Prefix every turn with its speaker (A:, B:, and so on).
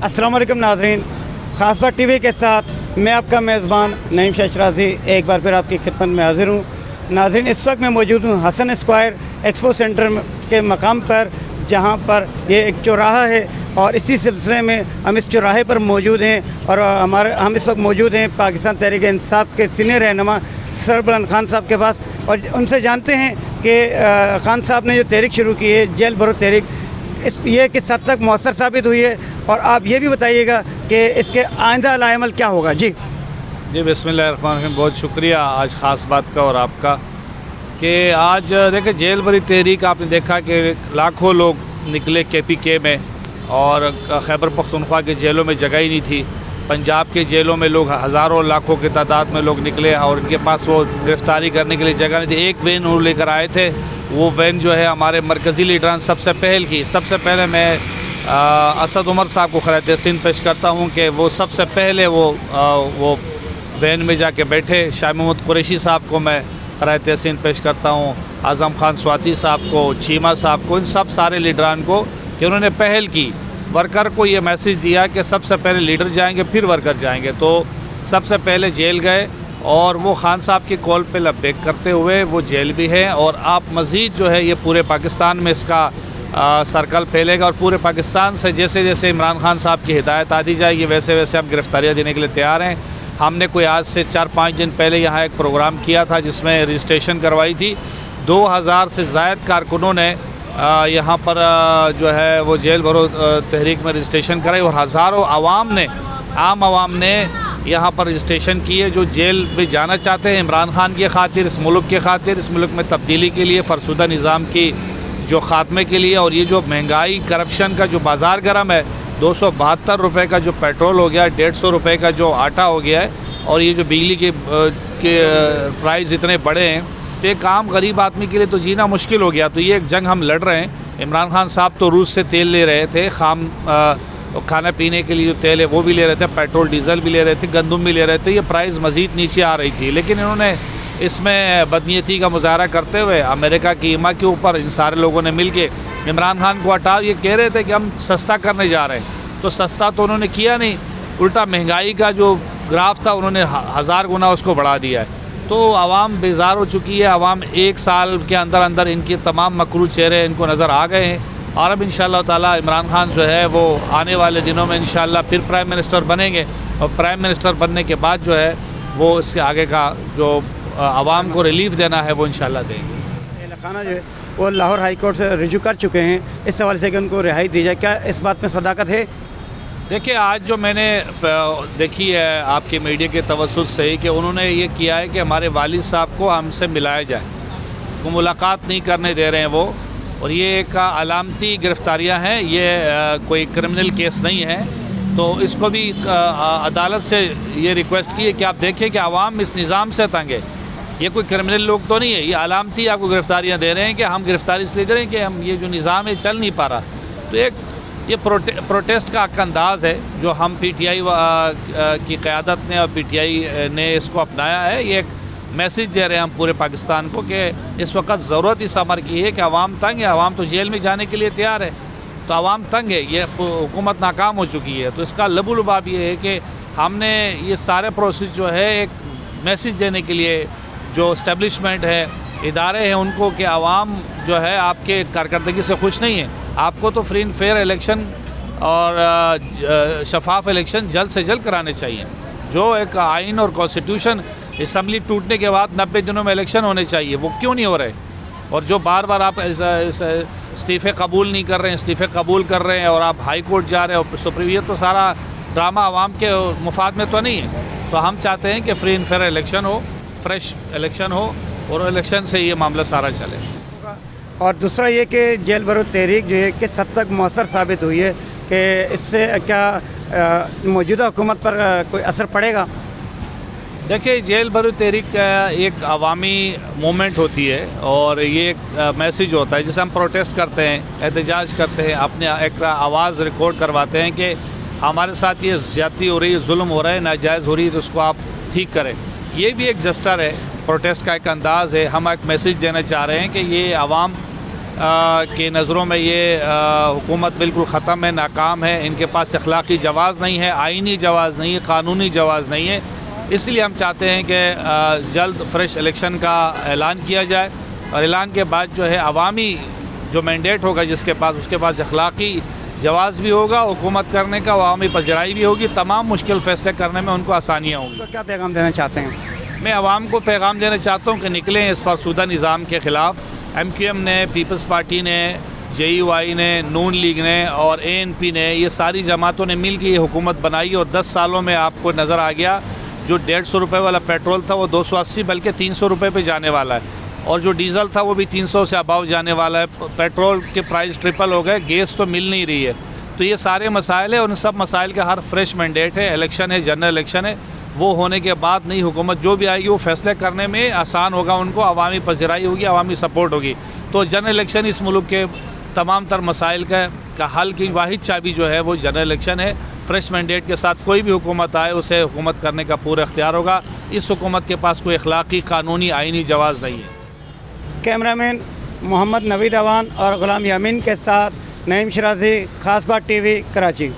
A: अस्सलाम वालेकुम नाज़रीन, ख़ास बात टीवी के साथ मैं आपका मेज़बान नईम शाह शराजी एक बार फिर आपकी खिदमत में हाज़िर हूँ। नाज़रीन, इस वक्त मैं मौजूद हूँ हसन स्क्वायर एक्सपो सेंटर के मकाम पर, जहाँ पर ये एक चौराहा है और इसी सिलसिले में हम इस चौराहे पर मौजूद हैं और हम इस वक्त मौजूद हैं पाकिस्तान तहरीक इंसाफ के सीनियर रहनुमा सर बुलंद खान साहब के पास और उनसे जानते हैं कि खान साहब ने जो तहरीक शुरू की है जेल भरो तहरीक, ये किस हद तक मौसर साबित हुई है, और आप ये भी बताइएगा कि इसके आइंदा अमल क्या होगा। जी
B: बिस्मिल्लाहिर्रहमानिर्रहीम। बहुत शुक्रिया आज ख़ास बात का और आपका कि आज देखिए जेल भरी तहरीक आपने देखा कि लाखों लोग निकले KPK में और खैबर पख्तूनख्वा के जेलों में जगह ही नहीं थी। पंजाब के जेलों में लोग हज़ारों लाखों की तादाद में लोग निकले और इनके पास वो गिरफ़्तारी करने के लिए जगह नहीं थी। एक वैन वो लेकर आए थे, वो वैन जो है हमारे मरकज़ी लीडरान सबसे पहले मैं असद उमर साहब को खैर तहसीन पेश करता हूँ कि वो सबसे पहले वो वैन में जाके बैठे। शाह महमूद कुरैशी साहब को मैं खैर तहसीन पेश करता हूँ, आज़म खान स्वाति साहब को, चीमा साहब को, इन सब सारे लीडरान को कि उन्होंने पहल की, वर्कर को ये मैसेज दिया कि सबसे पहले लीडर जाएंगे फिर वर्कर जाएंगे। तो सबसे पहले जेल गए और वो खान साहब की कॉल पे लब्बैक करते हुए वो जेल भी है और आप मज़ीद जो है ये पूरे पाकिस्तान में इसका सर्कल फैलेगा और पूरे पाकिस्तान से जैसे जैसे इमरान खान साहब की हिदायत आती जाएगी वैसे वैसे हम गिरफ़्तारियाँ देने के लिए तैयार हैं। हमने कोई आज से 4-5 दिन पहले यहाँ एक प्रोग्राम किया था जिसमें रजिस्ट्रेशन करवाई थी। 2000 से ज़ायद कारकुनों ने यहाँ पर जो है वो जेल भरो तहरीक में रजिस्ट्रेशन कराई और हज़ारों आम आवाम ने यहाँ पर रजिस्ट्रेशन किए जो जेल में जाना चाहते हैं इमरान खान की खातिर, इस मुल्क के खातिर, इस मुल्क में तब्दीली के लिए, फरसुदा निज़ाम की जो ख़ात्मे के लिए। और ये जो महंगाई करप्शन का जो बाज़ार गर्म है, 272 रुपये का जो पेट्रोल हो गया, 150 रुपये का जो आटा हो गया है और ये जो बिजली के प्राइस इतने बड़े हैं, तो एक आम गरीब आदमी के लिए तो जीना मुश्किल हो गया। तो ये एक जंग हम लड़ रहे हैं। इमरान खान साहब तो रूस से तेल ले रहे थे, खाना पीने के लिए जो तेल है वो भी ले रहे थे, पेट्रोल डीजल भी ले रहे थे, गंदम भी ले रहे थे, ये प्राइस मज़ीद नीचे आ रही थी। लेकिन इन्होंने इसमें बदनीयती का मुजाहरा करते हुए अमेरिका की ईमा के ऊपर इन सारे लोगों ने मिल के इमरान खान को हटाओ, ये कह रहे थे कि हम सस्ता करने जा रहे हैं, तो सस्ता तो उन्होंने किया नहीं, उल्टा महंगाई का जो ग्राफ था उन्होंने 1000 गुना उसको बढ़ा दिया है। तो आवाम बेजार हो चुकी है। आवाम एक साल के अंदर अंदर इनके तमाम मकरू चेहरे इनको नज़र आ गए हैं और अब इंशाअल्लाह ताला इमरान खान जो है वो आने वाले दिनों में इंशाअल्लाह फिर प्राइम मिनिस्टर बनेंगे और प्राइम मिनिस्टर बनने के बाद जो है वो इसके आगे का जो आवाम को रिलीफ देना है वो इंशाअल्लाह देंगे।
A: खाना जो है वो लाहौर हाई कोर्ट से रिजू कर चुके हैं इस हवाले से कि उनको रिहाई दी जाए, क्या इस बात में सदाकत है?
B: देखिए आज जो मैंने देखी है आपकी मीडिया के तवज्जुह से ही कि उन्होंने ये किया है कि हमारे वालिद साहब को हमसे मिलाया जाए, वो मुलाकात नहीं करने दे रहे हैं वो, और ये एक अलामती गिरफ्तारियां हैं, ये कोई क्रिमिनल केस नहीं है। तो इसको भी अदालत से ये रिक्वेस्ट की है कि आप देखें कि आवाम इस निज़ाम से तंग है, ये कोई क्रिमिनल लोग तो नहीं है, ये अलामती आपको गिरफ्तारियाँ दे रहे हैं कि हम गिरफ्तारी इसलिए दे रहे हैं कि हम ये जो निज़ाम है चल नहीं पा रहा। तो एक ये प्रोटेस्ट का अंदाज़ है जो हम PTI की क़यादत ने और PTI ने इसको अपनाया है। ये एक मैसेज दे रहे हैं हम पूरे पाकिस्तान को कि इस वक्त ज़रूरत इस अमर की है कि आवाम तंग है, आवाम तो जेल में जाने के लिए तैयार है, तो आवाम तंग है, ये हुकूमत नाकाम हो चुकी है। तो इसका लबुलबाब ये है कि हमने ये सारे प्रोसेस जो है एक मैसेज देने के लिए जो इस्टेब्लिशमेंट है, इदारे हैं उनको कि आवाम जो है आपके कारकर्दगी से खुश नहीं है, आपको तो फ्री एंड फेयर इलेक्शन और शफाफ इलेक्शन जल्द से जल्द कराने चाहिए। जो एक आइन और कॉन्स्टिट्यूशन असम्बली टूटने के बाद 90 दिनों में इलेक्शन होने चाहिए, वो क्यों नहीं हो रहे? और जो बार बार आप इस्तीफ़े कबूल नहीं कर रहे हैं, इस्तीफ़े कबूल कर रहे हैं और आप हाई कोर्ट जा रहे हो, सुप्रीम, ये तो सारा ड्रामा आवाम के मुफाद में तो नहीं है। तो हम चाहते हैं कि फ्री एंड फेयर इलेक्शन हो, फ्रेश इलेक्शन हो और इलेक्शन से ये मामला सारा चले।
A: और दूसरा ये कि जेल भरो तहरीक जो है किस हद तक मौसर साबित हुई है कि इससे क्या मौजूदा हुकूमत पर कोई असर पड़ेगा?
B: देखिए जेल भरो तहरीक एक अवामी मूवमेंट होती है और ये एक मैसेज होता है जिसे हम प्रोटेस्ट करते हैं, एहतजाज करते हैं, अपने एक आवाज़ रिकॉर्ड करवाते हैं कि हमारे साथ ये ज़्यादती हो रही है, जुल्म हो रहा है, नाजायज़ हो रही है, तो उसको आप ठीक करें। ये भी एक जस्टर है, प्रोटेस्ट का एक अंदाज़ है। हम एक मैसेज देना चाह रहे हैं कि ये आवाम के नज़रों में ये हुकूमत बिल्कुल ख़त्म है, नाकाम है। इनके पास अखलाक़ी जवाज़ नहीं है, आइनी जवाज़ नहीं है, क़ानूनी जवाज़ नहीं है। इसलिए हम चाहते हैं कि जल्द फ्रेश इलेक्शन का ऐलान किया जाए और ऐलान के बाद जो है अवामी जो मैंडेट होगा जिसके पास, उसके पास अखलाक़ी जवाज़ भी होगा हुकूमत करने का, अवामी पजराई भी होगी, तमाम मुश्किल फ़ैसले करने में उनको आसानियाँ होंगी।
A: तो क्या पैगाम देना चाहते हैं?
B: मैं आवाम को पैगाम देना चाहता हूँ कि निकलें इस फरसुदा निज़ाम के ख़िलाफ़। MQM ने, पीपल्स पार्टी ने, JUI ने, नून लीग ने और ANP ने, ये सारी जमातों ने मिल के ये हुकूमत बनाई और 10 सालों में आपको नज़र आ गया जो 150 रुपये वाला पेट्रोल था वो 280 बल्कि 300 रुपये पे जाने वाला है, और जो डीज़ल था वो भी 300 से अबाव जाने वाला है। पेट्रोल के प्राइस ट्रिपल हो गए, गैस तो मिल नहीं रही है। तो ये सारे मसाइल है, उन सब मसाइल का हर फ्रेश मैंडेट है, इलेक्शन है, जनरल इलेक्शन है। वो होने के बाद नई हुकूमत जो भी आएगी वो फैसले करने में आसान होगा, उनको अवामी पज़राई होगी, अवामी सपोर्ट होगी। तो जनरल इलेक्शन इस मुल्क के तमाम तर मसाइल का हल की वाहिद चाबी जो है वो जनरल इलेक्शन है। फ्रेश मैंडेट के साथ कोई भी हुकूमत आए उसे हुकूमत करने का पूरा इख्तियार होगा। इस हुकूमत के पास कोई अखलाक़ी, कानूनी, आइनी जवाज़ नहीं है।
A: कैमरामैन मोहम्मद नवीद अवान और ग़ुलाम यामीन के साथ नईम शराजी, ख़ास बात TV, कराची।